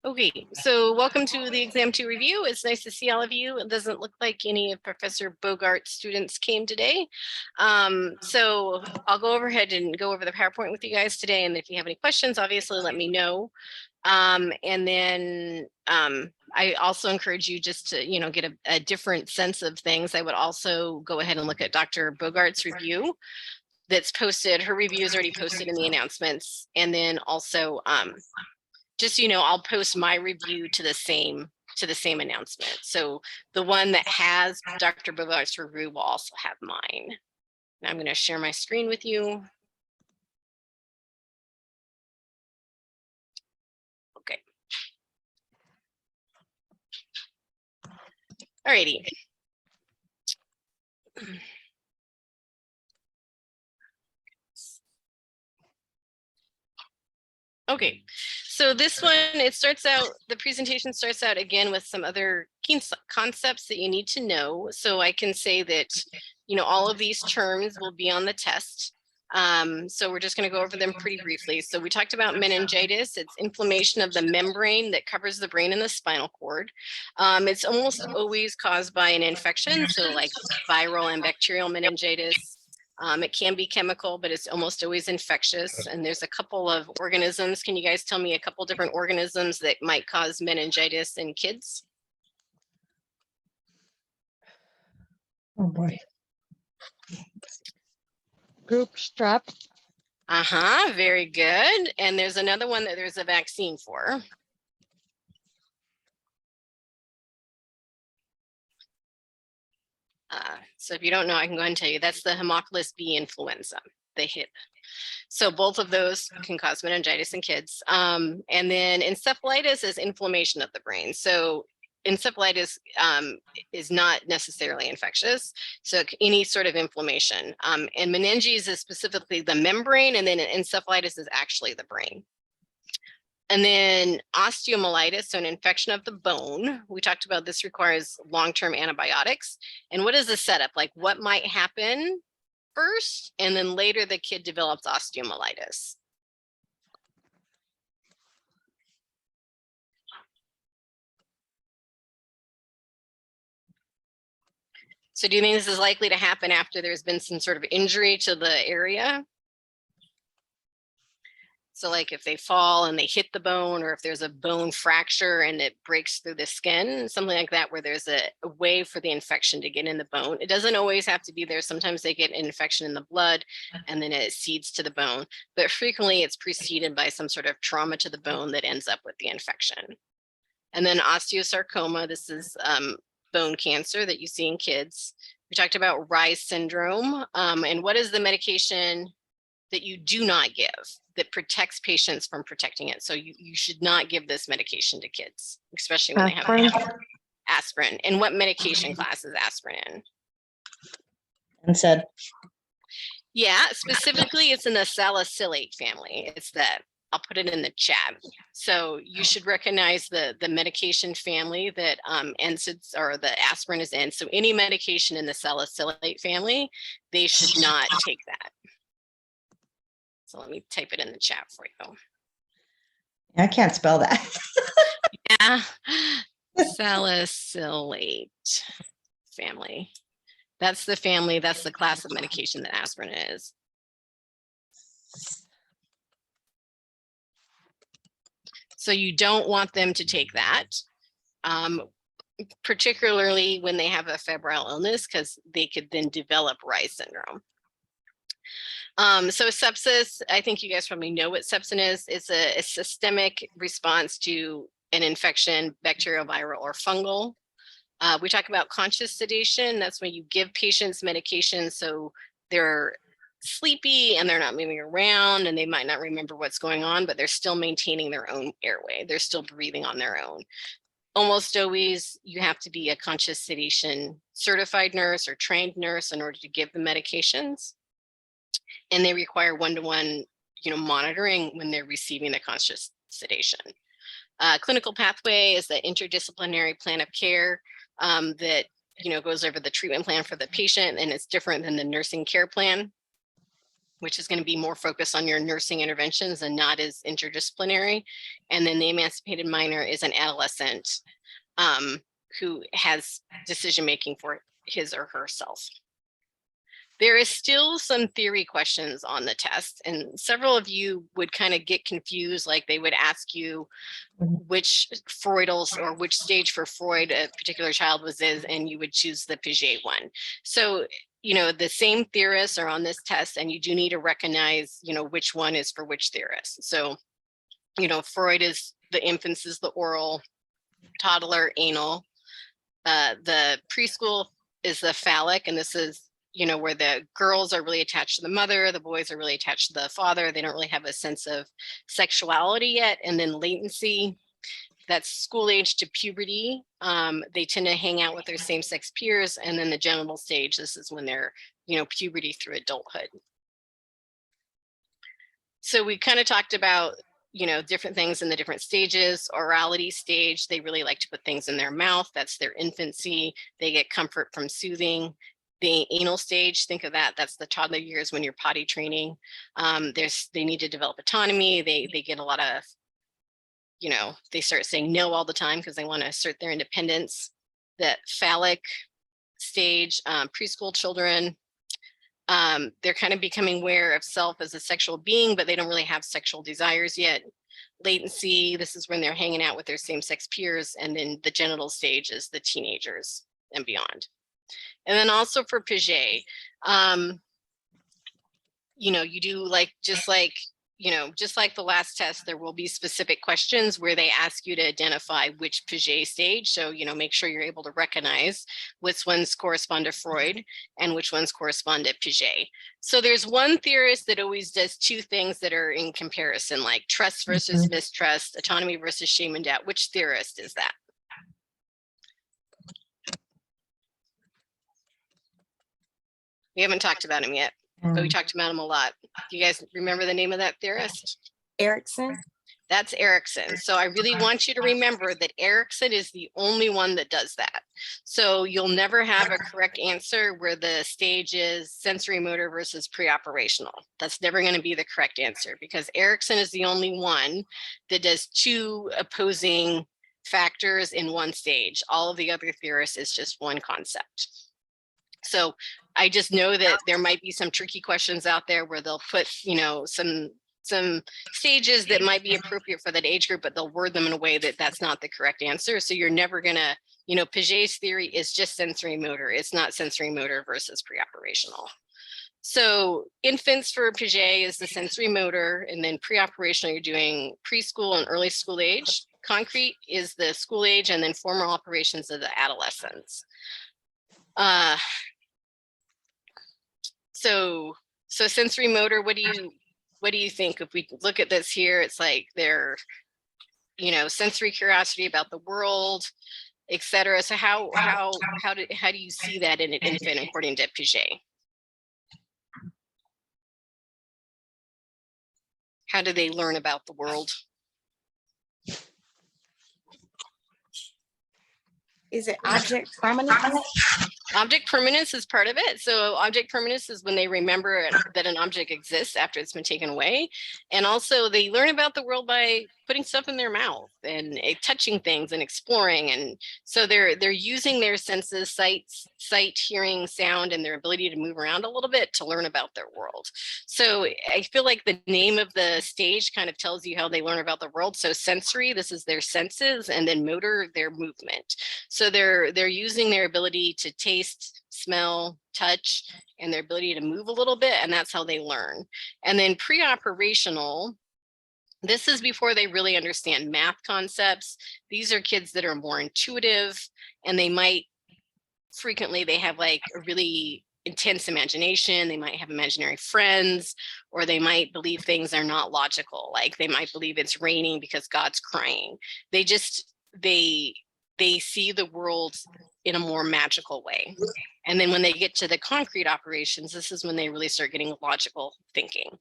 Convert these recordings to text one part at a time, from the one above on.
Okay, so welcome to the Exam 2 review. It's nice to see all of you. It doesn't look like any of Professor Bogart's students came today. So I'll go overhead and go over the PowerPoint with you guys today. And if you have any questions, obviously let me know. And then I also encourage you just to, get a different sense of things. I would also go ahead and look at Dr. Bogart's review that's posted. Her review is already posted in the announcements. And then also, just so you know, I'll post my review to the same announcement. So the one that has Dr. Bogart's review will also have mine. Now I'm going to share my screen with you. Okay. Alrighty. Okay, so this one, the presentation starts out again with some other key concepts that you need to know. So I can say that, all of these terms will be on the test. So we're just going to go over them pretty briefly. So we talked about meningitis. It's inflammation of the membrane that covers the brain and the spinal cord. It's almost always caused by an infection, so like viral and bacterial meningitis. It can be chemical, but it's almost always infectious. And there's a couple of organisms. Can you guys tell me a couple different organisms that might cause meningitis in kids? Oh boy. Group strep. Very good. And there's another one that there's a vaccine for. So if you don't know, I can go ahead and tell you that's the Haemophilus B influenza, the HIB. So both of those can cause meningitis in kids. And then encephalitis is inflammation of the brain. So encephalitis is not necessarily infectious. So any sort of inflammation. And meninges is specifically the membrane, and then encephalitis is actually the brain. And then osteomyelitis, so an infection of the bone. We talked about this requires long-term antibiotics. And what is the setup? Like what might happen first, and then later the kid develops osteomyelitis? So do you think this is likely to happen after there's been some sort of injury to the area? So like if they fall and they hit the bone, or if there's a bone fracture and it breaks through the skin, something like that, where there's a way for the infection to get in the bone. It doesn't always have to be there. Sometimes they get an infection in the blood and then it seeds to the bone, but frequently it's preceded by some sort of trauma to the bone that ends up with the infection. And then osteosarcoma, this is bone cancer that you see in kids. We talked about Reye's syndrome. And what is the medication that you do not give that protects patients from protecting it? So you should not give this medication to kids, especially when they have aspirin. And what medication class is aspirin in? And said, yeah, specifically it's in the salicylate family. It's that, I'll put it in the chat. So you should recognize the medication family that NSAIDs or the aspirin is in. So any medication in the salicylate family, they should not take that. So let me type it in the chat for you. I can't spell that. Yeah, salicylate family. That's the family, that's the class of medication that aspirin is. So you don't want them to take that, particularly when they have a febrile illness, because they could then develop Reye's syndrome. So sepsis, I think you guys probably know what sepsis is. It's a systemic response to an infection, bacterial, viral, or fungal. We talk about conscious sedation. That's when you give patients medication so they're sleepy and they're not moving around and they might not remember what's going on, but they're still maintaining their own airway. They're still breathing on their own. Almost always you have to be a conscious sedation certified nurse or trained nurse in order to give the medications. And they require one-to-one, monitoring when they're receiving the conscious sedation. Clinical pathway is the interdisciplinary plan of care that goes over the treatment plan for the patient, and it's different than the nursing care plan. which is going to be more focused on your nursing interventions and not as interdisciplinary. And then the emancipated minor is an adolescent who has decision-making for his or herself. There is still some theory questions on the test, and several of you would kind of get confused, like they would ask you which Freudal or which stage for Freud a particular child was in, and you would choose the Piaget one. So, you know, the same theorists are on this test, and you do need to recognize, you know, which one is for which theorist. So, you know, Freud is the infants is the oral, toddler, anal. The preschool is the phallic, and this is, you know, where the girls are really attached to the mother, the boys are really attached to the father. They don't really have a sense of sexuality yet. And then latency, that's school age to puberty. They tend to hang out with their same-sex peers. And then the genital stage, this is when they're, you know, puberty through adulthood. So we kind of talked about, you know, different things in the different stages. Orality stage, they really like to put things in their mouth. That's their infancy. They get comfort from soothing. The anal stage, think of that. That's the toddler years when you're potty training. They need to develop autonomy. They get a lot of, you know, they start saying no all the time because they want to assert their independence. The phallic stage, preschool children, they're kind of becoming aware of self as a sexual being, but they don't really have sexual desires yet. Latency, this is when they're hanging out with their same-sex peers. And then the genital stage is the teenagers and beyond. And then also for Piaget, you know, you do like, just like the last test, there will be specific questions where they ask you to identify which Piaget stage. So, you know, make sure you're able to recognize which ones correspond to Freud and which ones correspond to Piaget. So there's one theorist that always does two things that are in comparison, like trust versus mistrust, autonomy versus shame and doubt. Which theorist is that? We haven't talked about him yet, but we talked about him a lot. Do you guys remember the name of that theorist? Erikson. That's Erikson. So I really want you to remember that Erikson is the only one that does that. So you'll never have a correct answer where the stage is sensory motor versus pre-operational. That's never going to be the correct answer because Erikson is the only one that does two opposing factors in one stage. All of the other theorists is just one concept. So I just know that there might be some tricky questions out there where they'll put, you know, some stages that might be appropriate for that age group, but they'll word them in a way that that's not the correct answer. So you're never gonna, you know, Piaget's theory is just sensory motor. It's not sensory motor versus pre-operational. So infants for Piaget is the sensory motor, and then pre-operational, you're doing preschool and early school age. Concrete is the school age, and then formal operations of the adolescents. So sensory motor, what do you think? If we look at this here, it's like they're, you know, sensory curiosity about the world, etc. So how do you see that in an infant according to Piaget? How do they learn about the world? Is it object permanence? Object permanence is part of it. So object permanence is when they remember that an object exists after it's been taken away. And also they learn about the world by putting stuff in their mouth and touching things and exploring. And so they're using their senses, sight, hearing, sound, and their ability to move around a little bit to learn about their world. So I feel like the name of the stage kind of tells you how they learn about the world. So sensory, this is their senses, and then motor, their movement. So they're using their ability to taste, smell, touch, and their ability to move a little bit, and that's how they learn. And then pre-operational, this is before they really understand math concepts. These are kids that are more intuitive, and they might frequently, they have like a really intense imagination. They might have imaginary friends, or they might believe things are not logical. Like they might believe it's raining because God's crying. They see the world in a more magical way. And then when they get to the concrete operations, this is when they really start getting logical thinking.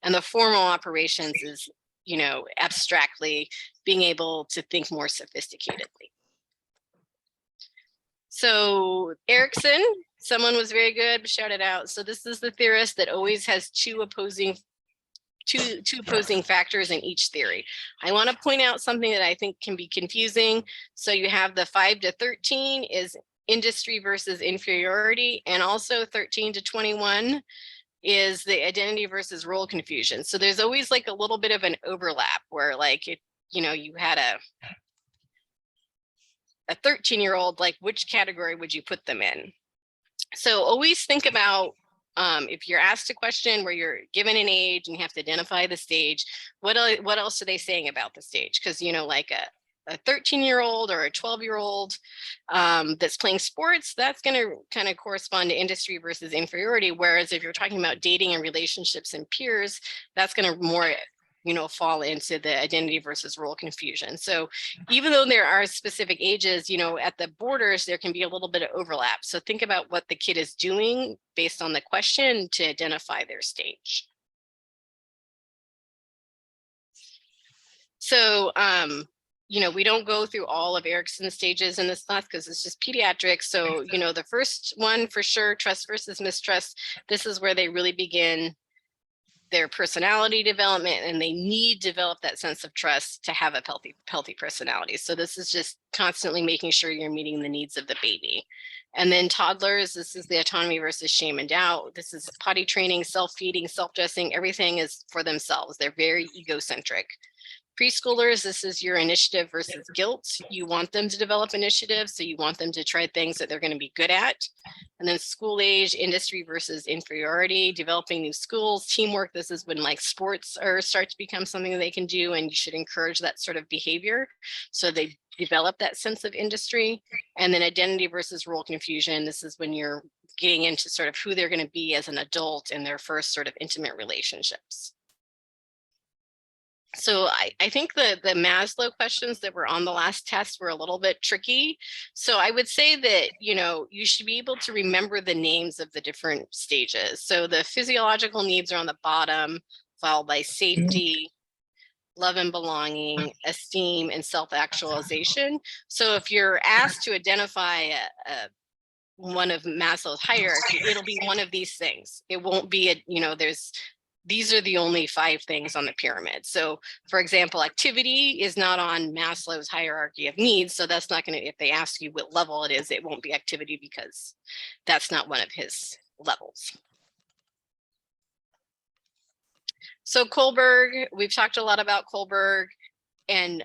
And the formal operations is, you know, abstractly being able to think more sophisticatedly. So Erikson Someone was very good, shout it out. So this is the theorist that always has two opposing factors in each theory. I want to point out something that I think can be confusing. So you have the 5 to 13 is industry versus inferiority, and also 13 to 21 is the identity versus role confusion. So there's always like a little bit of an overlap where like, if, you know, you had a 13-year-old, like which category would you put them in? So always think about if you're asked a question where you're given an age and you have to identify the stage, what else are they saying about the stage? Because, you know, like a 13-year-old or a 12-year-old that's playing sports, that's going to kind of correspond to industry versus inferiority. Whereas if you're talking about dating and relationships and peers, that's going to more, you know, fall into the identity versus role confusion. So even though there are specific ages, you know, at the borders, there can be a little bit of overlap. So think about what the kid is doing based on the question to identify their stage. So, you know, we don't go through all of Erickson's stages in this class because it's just pediatrics. So, you know, the first one for sure, trust versus mistrust. This is where they really begin their personality development, and they need to develop that sense of trust to have a healthy personality. So this is just constantly making sure you're meeting the needs of the baby. And then toddlers, this is the autonomy versus shame and doubt. This is potty training, self-feeding, self-dressing, everything is for themselves. They're very egocentric. Preschoolers, this is your initiative versus guilt. You want them to develop initiative, so you want them to try things that they're going to be good at. And then school age, industry versus inferiority, developing new skills, teamwork. This is when like sports start to become something that they can do, and you should encourage that sort of behavior so they develop that sense of industry. And then identity versus role confusion. This is when you're getting into sort of who they're going to be as an adult in their first sort of intimate relationships. So I think the Maslow questions that were on the last test were a little bit tricky. So I would say that, you know, you should be able to remember the names of the different stages. So the physiological needs are on the bottom, followed by safety, love and belonging, esteem, and self-actualization. So if you're asked to identify one of Maslow's hierarchy, it'll be one of these things. It won't be you know, these are the only 5 things on the pyramid. So for example, activity is not on Maslow's hierarchy of needs. So that's not going to, if they ask you what level it is, it won't be activity because that's not one of his levels. So Kohlberg, we've talked a lot about Kohlberg, and,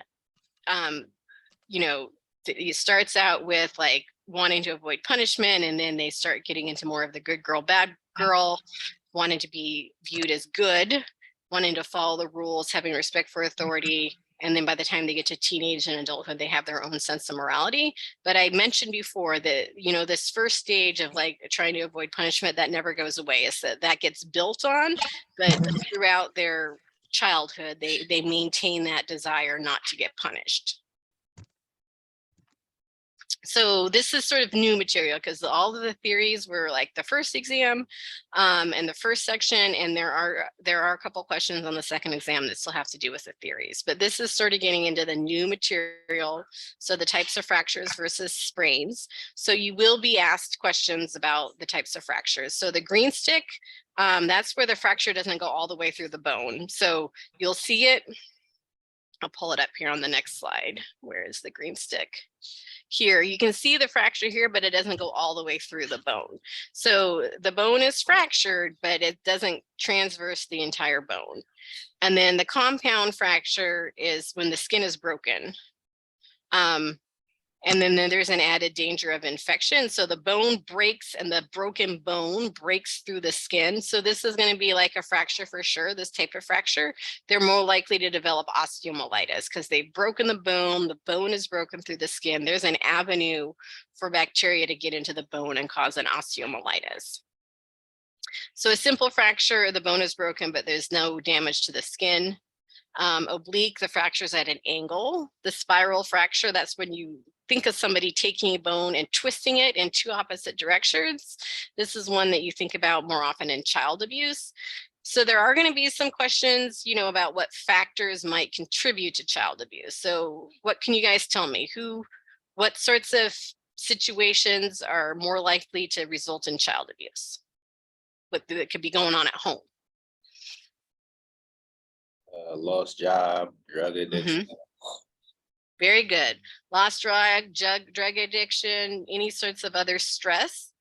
you know, it starts out with like wanting to avoid punishment, and then they start getting into more of the good girl, bad girl, wanting to be viewed as good, wanting to follow the rules, having respect for authority. And then by the time they get to teenage and adulthood, they have their own sense of morality. But I mentioned before that, you know, this first stage of like trying to avoid punishment, that never goes away. It's that gets built on, but throughout their childhood, they maintain that desire not to get punished. So this is sort of new material because all of the theories were like the first exam and the first section, and there are a couple questions on the second exam that still have to do with the theories. But this is sort of getting into the new material. So the types of fractures versus sprains. So you will be asked questions about the types of fractures. So the green stick, that's where the fracture doesn't go all the way through the bone. So you'll see it. I'll pull it up here on the next slide. Where is the green stick? Here, you can see the fracture here, but it doesn't go all the way through the bone. So the bone is fractured, but it doesn't transverse the entire bone. And then the compound fracture is when the skin is broken. And then there's an added danger of infection. So the bone breaks and the broken bone breaks through the skin. So this is going to be like a fracture for sure, this type of fracture. They're more likely to develop osteomyelitis because they've broken the bone is broken through the skin. There's an avenue for bacteria to get into the bone and cause an osteomyelitis. So a simple fracture, the bone is broken, but there's no damage to the skin. Oblique, the fracture is at an angle. The spiral fracture, that's when you think of somebody taking a bone and twisting it in 2 opposite directions. This is one that you think about more often in child abuse. So there are going to be some questions, you know, about what factors might contribute to child abuse. So what can you guys tell me? What sorts of situations are more likely to result in child abuse? What that could be going on at home? Lost job, drug addiction. Very good. Lost drug addiction, any sorts of other stress.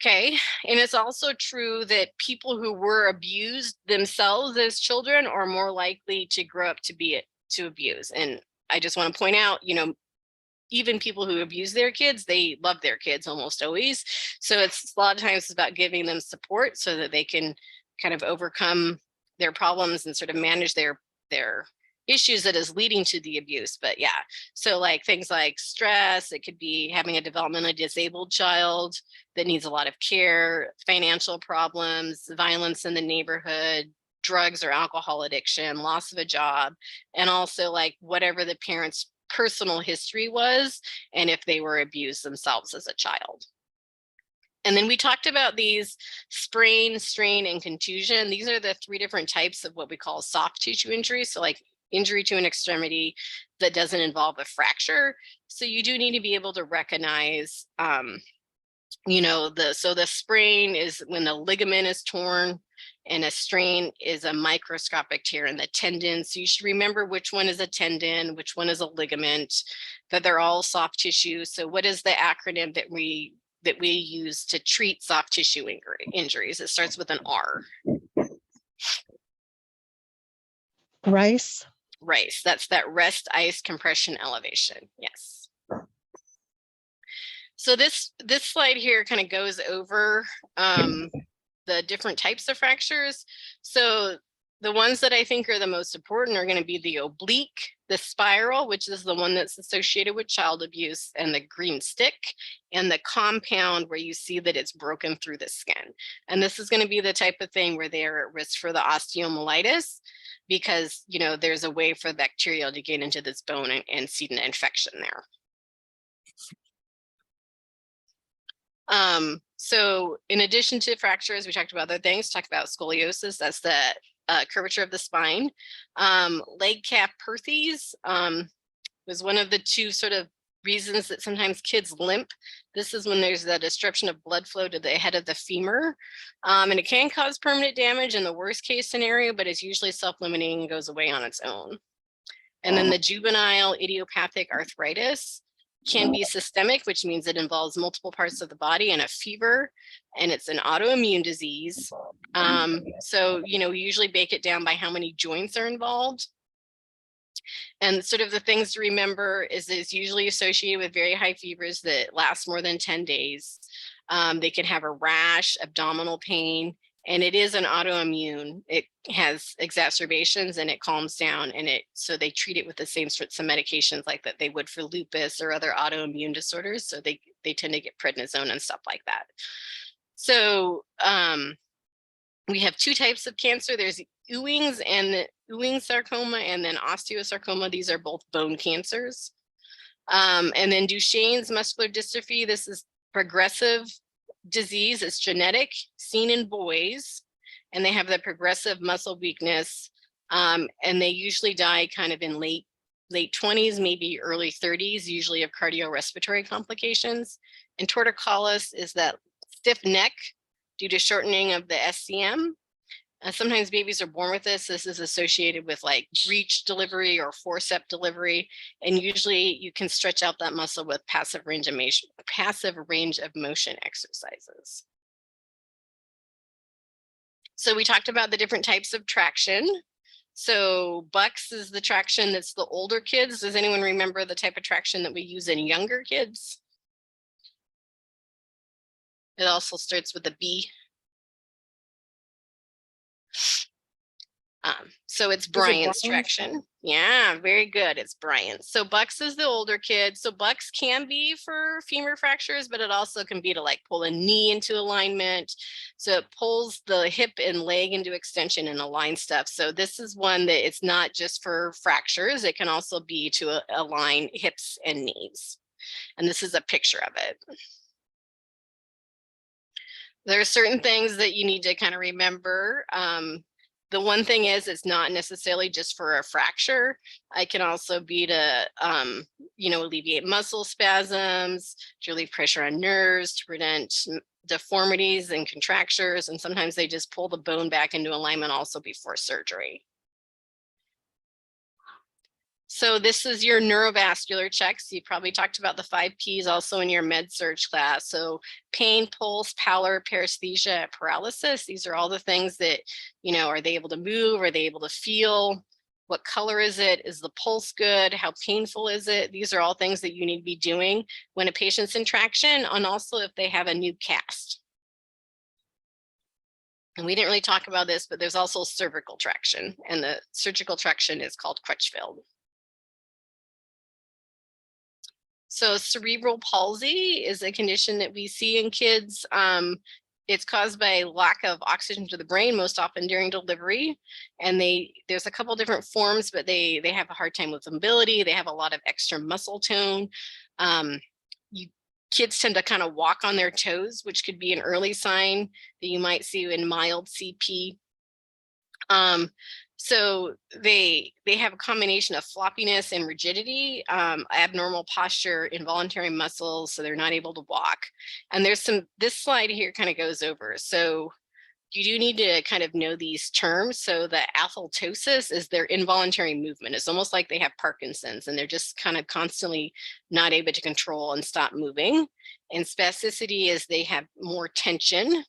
Okay. And it's also true that people who were abused themselves as children are more likely to grow up to abuse. And I just want to point out, even people who abuse their kids, they love their kids almost always. So it's a lot of times about giving them support so that they can kind of overcome their problems and sort of manage their issues that is leading to the abuse. But yeah, so like things like stress, it could be having a developmentally disabled child that needs a lot of care, financial problems, violence in the neighborhood, drugs or alcohol addiction, loss of a job, and also like whatever the parents' personal history was and if they were abused themselves as a child. And then we talked about these sprain, strain, and contusion. These are the 3 different types of what we call soft tissue injury. So like injury to an extremity that doesn't involve a fracture. So you do need to be able to recognize, the sprain is when the ligament is torn, and a strain is a microscopic tear in the tendon. So you should remember which one is a tendon, which one is a ligament, that they're all soft tissue. So what is the acronym that we use to treat soft tissue injuries? It starts with an R. Rice. Rice. That's that rest, ice, compression, elevation. Yes. So this slide here kind of goes over the different types of fractures. So the ones that I think are the most important are going to be the oblique, the spiral, which is the one that's associated with child abuse, and the green stick, and the compound where you see that it's broken through the skin. And this is going to be the type of thing where they're at risk for the osteomyelitis because, there's a way for bacteria to get into this bone and seed an infection there. So in addition to fractures, we talked about other things, talked about scoliosis, that's the curvature of the spine. Leg calf-perthes was one of the 2 sort of reasons that sometimes kids limp. This is when there's the disruption of blood flow to the head of the femur. And it can cause permanent damage in the worst case scenario, but it's usually self-limiting and goes away on its own. And then the juvenile idiopathic arthritis can be systemic, which means it involves multiple parts of the body and a fever, and it's an autoimmune disease. So, we usually break it down by how many joints are involved. And sort of the things to remember is it's usually associated with very high fevers that last more than 10 days. They can have a rash, abdominal pain, and it is an autoimmune. It has exacerbations and it calms down, and so they treat it with the same sorts of medications like that they would for lupus or other autoimmune disorders. So they tend to get prednisone and stuff like that. So we have 2 types of cancer. There's Ewing's and the Ewing sarcoma, and then osteosarcoma. These are both bone cancers. And then Duchenne's muscular dystrophy. This is progressive disease. It's genetic, seen in boys, and they have the progressive muscle weakness. And they usually die kind of in late 20s, maybe early 30s, usually of cardiorespiratory complications. And torticollis is that stiff neck due to shortening of the SCM. Sometimes babies are born with this. This is associated with like breech delivery or forceps delivery. And usually you can stretch out that muscle with passive range of motion exercises. So we talked about the different types of traction. So bucks is the traction that's the older kids. Does anyone remember the type of traction that we use in younger kids? It also starts with a B. So it's Bryant's traction. Yeah, very good. It's Bryant's. So bucks is the older kid. So bucks can be for femur fractures, but it also can be to like pull a knee into alignment. So it pulls the hip and leg into extension and align stuff. So this is one that it's not just for fractures. It can also be to align hips and knees. And this is a picture of it. There are certain things that you need to kind of remember. The one thing is, it's not necessarily just for a fracture. It can also be to, alleviate muscle spasms, to relieve pressure on nerves, to prevent deformities and contractures. And sometimes they just pull the bone back into alignment also before surgery. So this is your neurovascular checks. You probably talked about the 5 Ps also in your med surg class. So pain, pulse, pallor, paresthesia, paralysis. These are all the things that, are they able to move? Are they able to feel? What color is it? Is the pulse good? How painful is it? These are all things that you need to be doing when a patient's in traction, and also if they have a new cast. And we didn't really talk about this, but there's also cervical traction, and the surgical traction is called Crutchfield. So cerebral palsy is a condition that we see in kids. It's caused by lack of oxygen to the brain, most often during delivery. And there's a couple different forms, but they have a hard time with mobility. They have a lot of extra muscle tone. Kids tend to kind of walk on their toes, which could be an early sign that you might see in mild CP. So they have a combination of floppiness and rigidity, abnormal posture, involuntary muscles, so they're not able to walk. And this slide here kind of goes over. So you do need to kind of know these terms. So the athaltosis is their involuntary movement. It's almost like they have Parkinson's, and they're just kind of constantly not able to control and stop moving. And spasticity is they have more tension,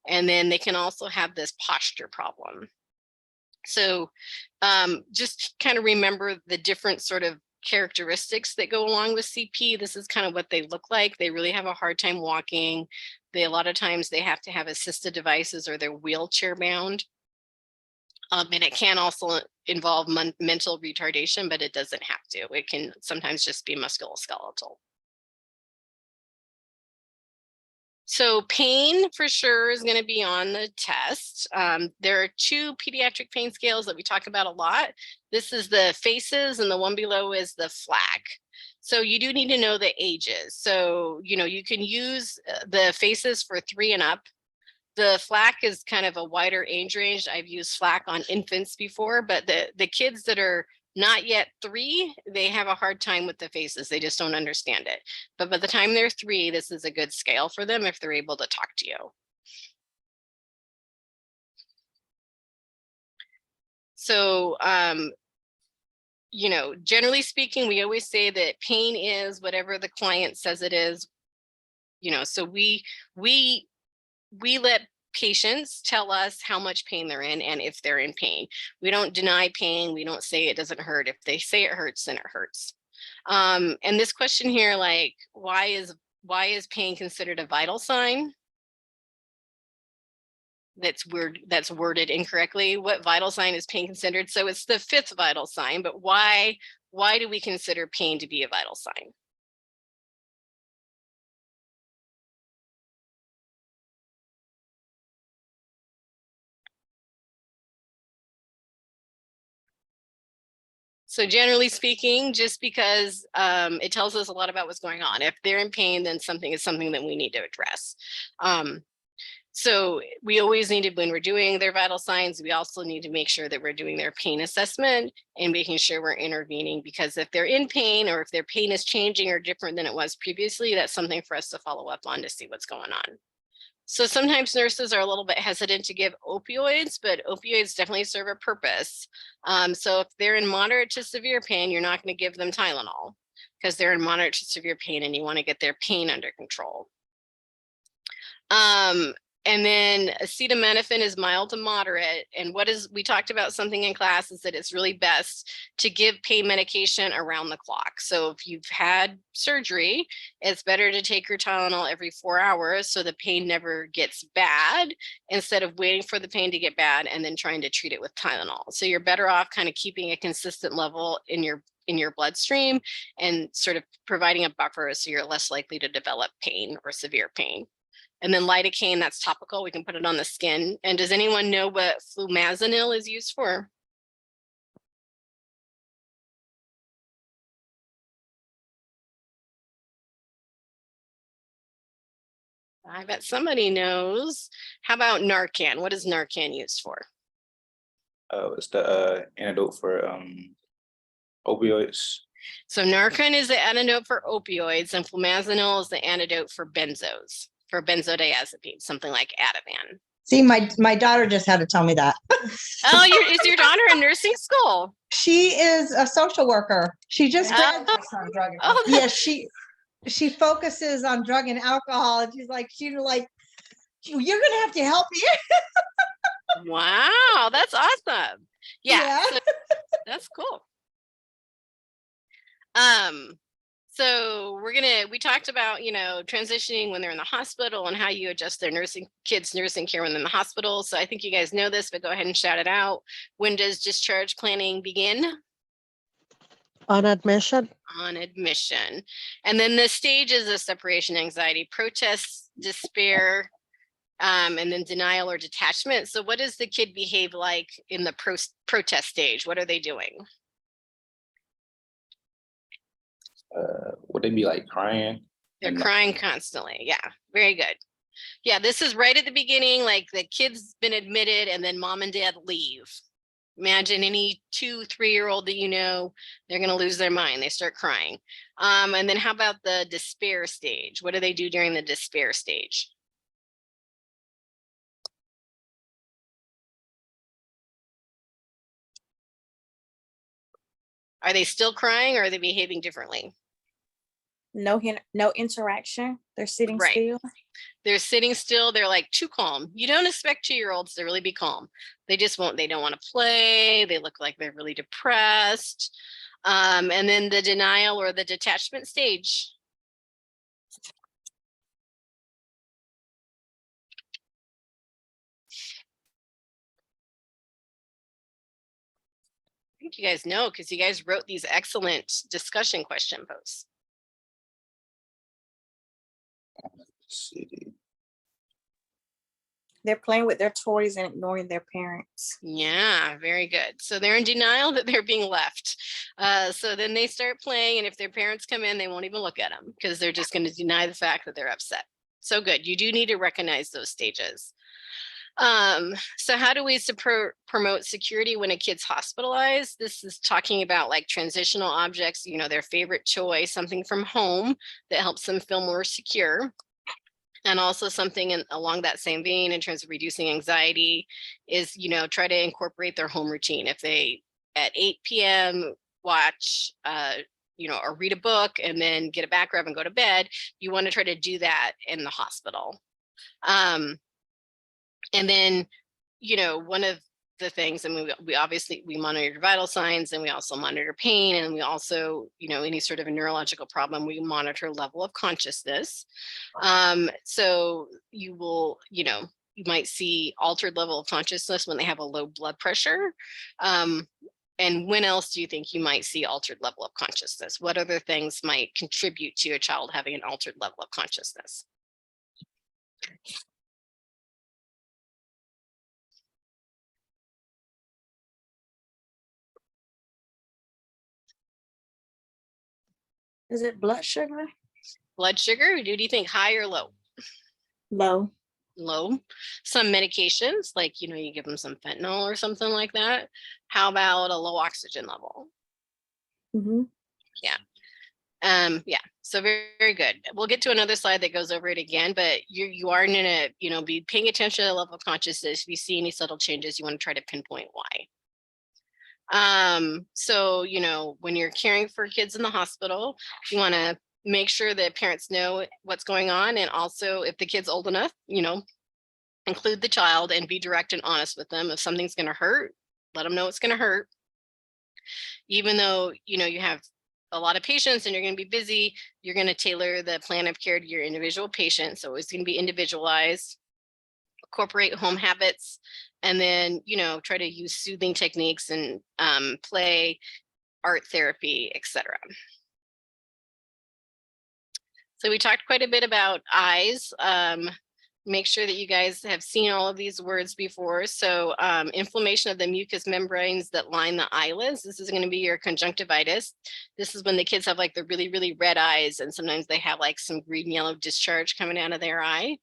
and then they can also have this posture problem. So just kind of remember the different sort of characteristics that go along with CP. This is kind of what they look like. They really have a hard time walking. A lot of times they have to have assisted devices, or they're wheelchair bound. And it can also involve mental retardation, but it doesn't have to. It can sometimes just be musculoskeletal. So pain for sure is going to be on the test. There are 2 pediatric pain scales that we talk about a lot. This is the FACES, and the one below is the FLAC. So you do need to know the ages. So, you can use the FACES for 3 and up. The FLAC is kind of a wider age range. I've used FLAC on infants before, but the kids that are not yet 3, they have a hard time with the FACES. They just don't understand it. But by the time they're 3, this is a good scale for them if they're able to talk to you. So, generally speaking, we always say that pain is whatever the client says it is. So we let patients tell us how much pain they're in and if they're in pain. We don't deny pain. We don't say it doesn't hurt. If they say it hurts, then it hurts. And this question here, like, why is pain considered a vital sign? That's worded incorrectly. What vital sign is pain considered? So it's the 5th vital sign, but why do we consider pain to be a vital sign? So generally speaking, just because it tells us a lot about what's going on. If they're in pain, then something that we need to address. So we always need to, when we're doing their vital signs, we also need to make sure that we're doing their pain assessment and making sure we're intervening, because if they're in pain, or if their pain is changing or different than it was previously, that's something for us to follow up on to see what's going on. So sometimes nurses are a little bit hesitant to give opioids, but opioids definitely serve a purpose. So if they're in moderate to severe pain, you're not going to give them Tylenol, because they're in moderate to severe pain and you want to get their pain under control. And then acetaminophen is mild to moderate. And we talked about something in class, is that it's really best to give pain medication around the clock. So if you've had surgery, it's better to take your Tylenol every 4 hours so the pain never gets bad, instead of waiting for the pain to get bad and then trying to treat it with Tylenol. So you're better off kind of keeping a consistent level in your bloodstream and sort of providing a buffer so you're less likely to develop pain or severe pain. And then lidocaine, that's topical. We can put it on the skin. And does anyone know what flumazenil is used for? I bet somebody knows. How about Narcan? What is Narcan used for? It's the antidote for opioids. So Narcan is the antidote for opioids, and flumazenil is the antidote for benzos, for benzodiazepines, something like Ativan. See, my daughter just had to tell me that. Oh, is your daughter in nursing school? She is a social worker. She just Oh, yeah, she focuses on drug and alcohol, and she's like, you're gonna have to help me. wow, that's awesome. Yeah, Yeah. so that's cool. So we talked about, transitioning when they're in the hospital and how you adjust their kids' nursing care when they're in the hospital. So I think you guys know this, but go ahead and shout it out. When does discharge planning begin? On admission. On admission. And then the stages of separation anxiety: protest, despair, and then denial or detachment. So what does the kid behave like in the protest stage? What are they doing? Would they be like crying? They're crying constantly. Yeah, very good. Yeah, this is right at the beginning, like the kid's been admitted and then mom and dad leave. Imagine any 2-3-year-old that they're going to lose their mind. They start crying. And then how about the despair stage? What do they do during the despair stage? Are they still crying, or are they behaving differently? No interaction. They're sitting Right. still. They're sitting still. They're like too calm. You don't expect 2-year-olds to really be calm. They just won't. They don't want to play. They look like they're really depressed. And then the denial or the detachment stage. I think you guys know, because you guys wrote these excellent discussion question posts. They're playing with their toys and ignoring their parents. Yeah, very good. So they're in denial that they're being left. So then they start playing, and if their parents come in, they won't even look at them because they're just going to deny the fact that they're upset. So good. You do need to recognize those stages. So how do we promote security when a kid's hospitalized? This is talking about like transitional objects, their favorite toy, something from home that helps them feel more secure. And also something along that same vein in terms of reducing anxiety is, try to incorporate their home routine. If they at 8 p.m. watch, or read a book and then get a back rub and go to bed, you want to try to do that in the hospital. And then, one of the things, and we obviously monitor vital signs, and we also monitor pain, and we also, any sort of a neurological problem, we monitor level of consciousness. So you will, you might see altered level of consciousness when they have a low blood pressure. And when else do you think you might see altered level of consciousness? What other things might contribute to a child having an altered level of consciousness? Is it blood sugar? Blood sugar, do you think high or low? Low. Low. Some medications, like, you give them some fentanyl or something like that. How about a low oxygen level? Mm-hmm. Yeah. Yeah, so very, very good. We'll get to another slide that goes over it again, but you are going to, be paying attention to the level of consciousness. If you see any subtle changes, you want to try to pinpoint why. So, when you're caring for kids in the hospital, you want to make sure that parents know what's going on. And also, if the kid's old enough, include the child and be direct and honest with them. If something's going to hurt, let them know it's going to hurt. Even though, you have a lot of patients and you're going to be busy, you're going to tailor the plan of care to your individual patient. So it's going to be individualized. Incorporate home habits, and then, try to use soothing techniques and play, art therapy, etc. So we talked quite a bit about eyes. make sure that you guys have seen all of these words before. So inflammation of the mucous membranes that line the eyelids. This is going to be your conjunctivitis. This is when the kids have like the really, really red eyes, and sometimes they have like some green yellow discharge coming out of their eye.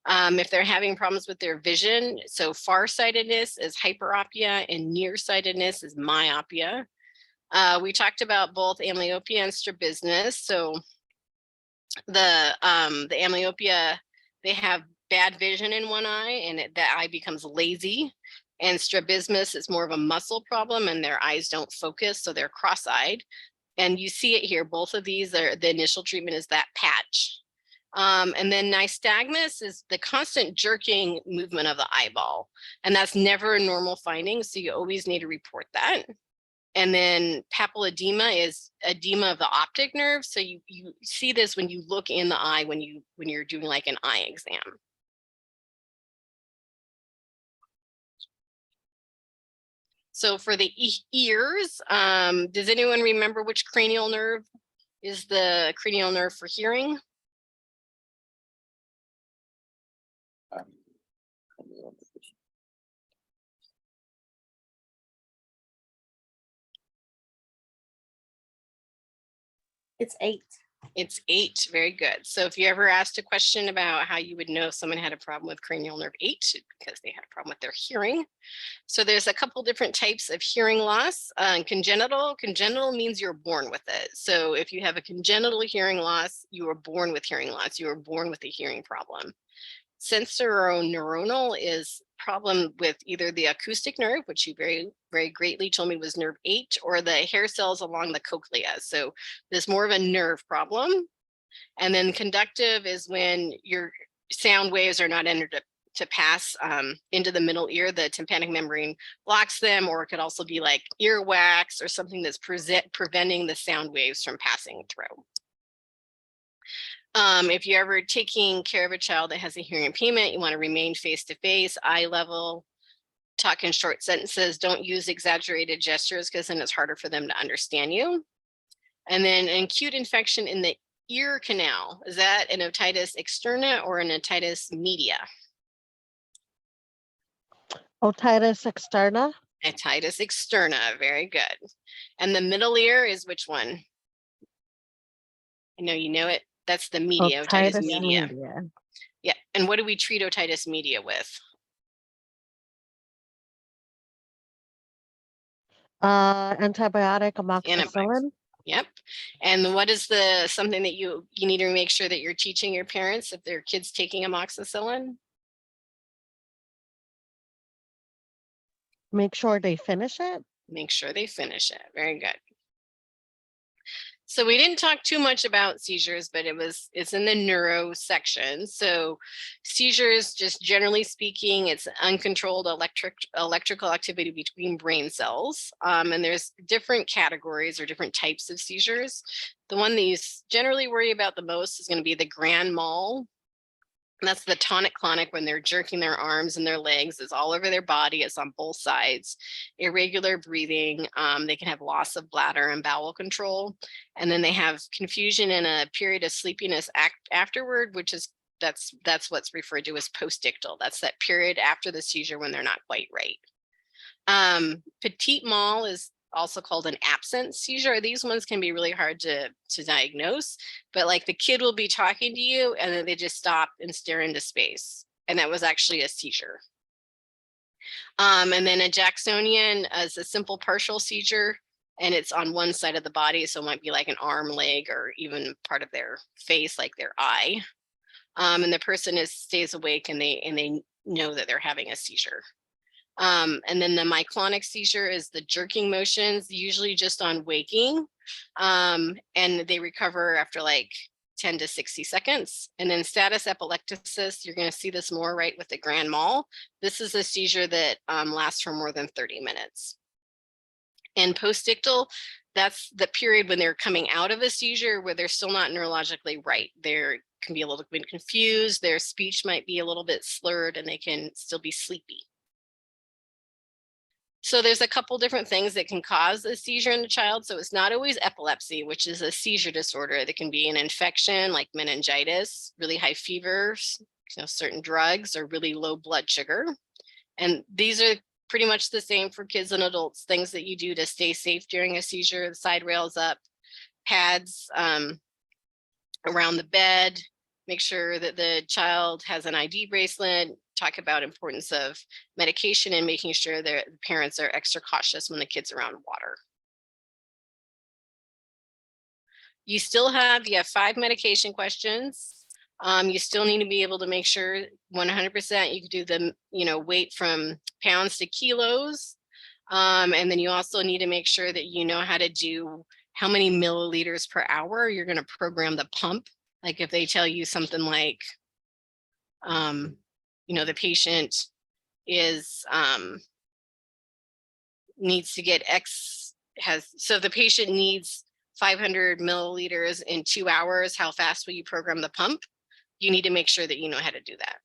If they're having problems with their vision, so farsightedness is hyperopia and nearsightedness is myopia. We talked about both amblyopia and strabismus. So the amblyopia, they have bad vision in one eye, and that eye becomes lazy. And strabismus is more of a muscle problem, and their eyes don't focus, so they're cross-eyed. And you see it here. Both of these are the initial treatment is that patch. And then nystagmus is the constant jerking movement of the eyeball, and that's never a normal finding, so you always need to report that. And then papilledema is edema of the optic nerve. So you see this when you look in the eye when you're doing like an eye exam. So for the ears, does anyone remember which cranial nerve is the cranial nerve for hearing? It's 8. It's 8. Very good. So if you ever asked a question about how you would know if someone had a problem with cranial nerve 8, because they had a problem with their hearing. So there's a couple different types of hearing loss. Congenital means you're born with it. So if you have a congenital hearing loss, you were born with hearing loss. You were born with a hearing problem. Sensorineuronal is problem with either the acoustic nerve, which you very, very greatly told me was nerve 8, or the hair cells along the cochlea. So there's more of a nerve problem. And then conductive is when your sound waves are not entered to pass into the middle ear. The tympanic membrane blocks them, or it could also be like earwax or something that's preventing the sound waves from passing through. If you're ever taking care of a child that has a hearing impairment, you want to remain face-to-face, eye level, talk in short sentences, don't use exaggerated gestures because then it's harder for them to understand you. And then an acute infection in the ear canal, is that an otitis externa or an otitis media? Otitis externa. Otitis externa, very good. And the middle ear is which one? I know you know it. That's the media, otitis media. Yeah, and what do we treat otitis media with? Antibiotic amoxicillin. Yep. And what is something that you need to make sure that you're teaching your parents if their kids taking amoxicillin? Make sure they finish it. Make sure they finish it. Very good. So we didn't talk too much about seizures, but it's in the neuro section. So seizures, just generally speaking, it's uncontrolled electrical activity between brain cells. And there's different categories or different types of seizures. The one that you generally worry about the most is going to be the grand mal. And that's the tonic-clonic, when they're jerking their arms and their legs. It's all over their body. It's on both sides. Irregular breathing. They can have loss of bladder and bowel control. And then they have confusion and a period of sleepiness afterward, which is that's what's referred to as postictal. That's that period after the seizure when they're not quite right. Petit mal is also called an absent seizure. These ones can be really hard to diagnose, but like the kid will be talking to you and then they just stop and stare into space. And that was actually a seizure. And then a Jacksonian is a simple partial seizure, and it's on one side of the body. So it might be like an arm, leg, or even part of their face, like their eye. And the person stays awake and they know that they're having a seizure. And then the myoclonic seizure is the jerking motions, usually just on waking, and they recover after like 10 to 60 seconds. And then status epilepticus, you're going to see this more right with the grand mal. This is a seizure that lasts for more than 30 minutes. And postictal, that's the period when they're coming out of a seizure where they're still not neurologically right. They can be a little bit confused, their speech might be a little bit slurred, and they can still be sleepy. So there's a couple different things that can cause a seizure in a child. So it's not always epilepsy, which is a seizure disorder. That can be an infection like meningitis, really high fevers, certain drugs or really low blood sugar. And these are pretty much the same for kids and adults, things that you do to stay safe during a seizure, the side rails up, pads around the bed, make sure that the child has an ID bracelet, talk about importance of medication and making sure that the parents are extra cautious when the kid's around water. You have 5 medication questions. You still need to be able to make sure 100% you can do the, weight from pounds to kilos. And then you also need to make sure that you know how to do how many milliliters per hour you're going to program the pump. Like if they tell you something like, the patient is, needs to get so if the patient needs 500 milliliters in 2 hours, how fast will you program the pump? You need to make sure that you know how to do that.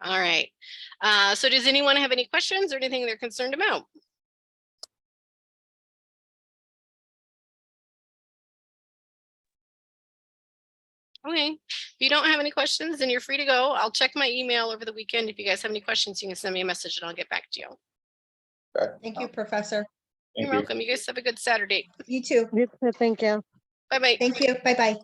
All right. So does anyone have any questions or anything they're concerned about? Okay. If you don't have any questions, then you're free to go. I'll check my email over the weekend. If you guys have any questions, you can send me a message and I'll get back to you. Okay. Thank you, Professor. Thank You're welcome. You guys have a good Saturday. You too. You too, thank you. Bye-bye. Thank you. Bye-bye.